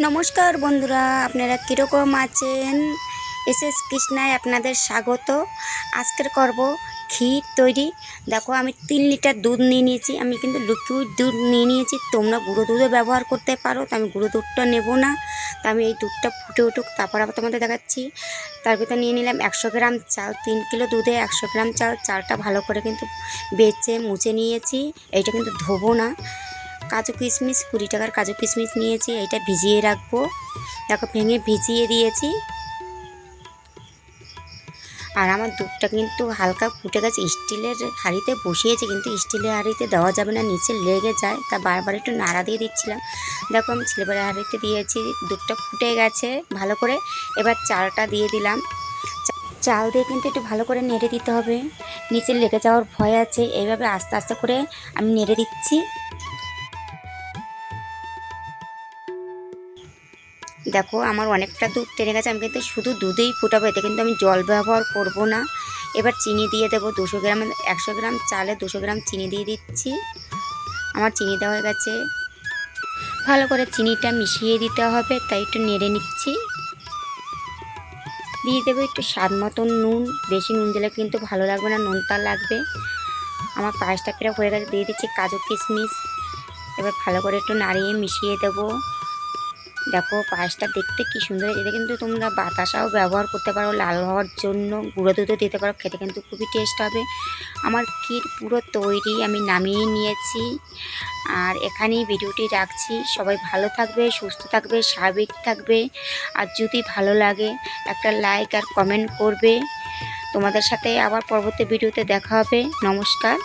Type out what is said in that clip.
নমস্কার বন্ধুরা, আপনারা কীরকম আছেন? এসএস কৃষ্ণায় আপনাদের স্বাগত। আজকের করব ক্ষীর তৈরি। দেখো, আমি 3 লিটার দুধ নিয়ে নিয়েছি। আমি কিন্তু লিকুইড দুধ নিয়ে নিয়েছি, তোমরা গুঁড়ো দুধও ব্যবহার করতে পারো। তো আমি গুঁড়ো দুধটা নেব না। তো আমি এই দুধটা ফুটে উঠুক, তারপর আবার তোমাদের দেখাচ্ছি। তার ভিতরে নিয়ে নিলাম 100 গ্রাম চাল। 3 কিলো দুধে 100 গ্রাম চাল। চালটা ভালো করে কিন্তু বেচে মুছে নিয়েছি। এইটা কিন্তু ধোবো না। কাজু কিশমিশ 20 টাকার কাজু কিশমিশ নিয়েছি, এটা ভিজিয়ে রাখবো। দেখো, ভেঙে ভিজিয়ে দিয়েছি। আর আমার দুধটা কিন্তু হালকা ফুটে গেছে। স্টিলের হাঁড়িতে বসিয়েছি, কিন্তু স্টিলের হাঁড়িতে দেওয়া যাবে না, নিচে লেগে যায়। তা বারবার একটু নাড়া দিয়ে দিচ্ছিলাম। দেখো, আমি সিলভার হাঁড়িতে দিয়েছি, দুধটা ফুটে গেছে ভালো করে। এবার চালটা দিয়ে দিলাম। চাল দিয়ে কিন্তু একটু ভালো করে নেড়ে দিতে হবে, নিচে লেগে যাওয়ার ভয় আছে। এইভাবে আস্তে আস্তে করে আমি নেড়ে দিচ্ছি। দেখো, আমার অনেকটা দুধ টেনে গেছে। আমি কিন্তু শুধু দুধেই ফুটাবো, এতে কিন্তু আমি জল ব্যবহার করব না। এবার চিনি দিয়ে দেবো 200 গ্রাম। 100 গ্রাম চালে 200 গ্রাম চিনি দিয়ে দিচ্ছি। আমার চিনি দেওয়া হয়ে গেছে। ভালো করে চিনিটা মিশিয়ে দিতে হবে, তাই একটু নেড়ে নিচ্ছি। দিয়ে দেবো একটু স্বাদ মতন নুন। বেশি নুন দিলে কিন্তু ভালো লাগবে না, নুনটা লাগবে। আমার পায়েসটা প্রায় হয়ে গেছে। দিয়ে দিচ্ছি কাজু কিশমিশ। এবার ভালো করে একটু নাড়িয়ে মিশিয়ে দেবো। দেখো, পায়েসটা দেখতে কি সুন্দর হয়েছে। এটা কিন্তু তোমরা বাতাসাও ব্যবহার করতে পারো লাল হওয়ার জন্য, গুঁড়ো দুধও দিতে পারো, খেতে কিন্তু খুবই টেস্ট হবে। আমার ক্ষীর পুরো তৈরি, আমি নামিয়ে নিয়েছি। আর এখানেই ভিডিওটি রাখছি। সবাই ভালো থাকবে, সুস্থ থাকবে, স্বাভাবিক থাকবে। আর যদি ভালো লাগে একটা লাইক আর কমেন্ট করবে। তোমাদের সাথে আবার পরবর্তী ভিডিওতে দেখা হবে। নমস্কার।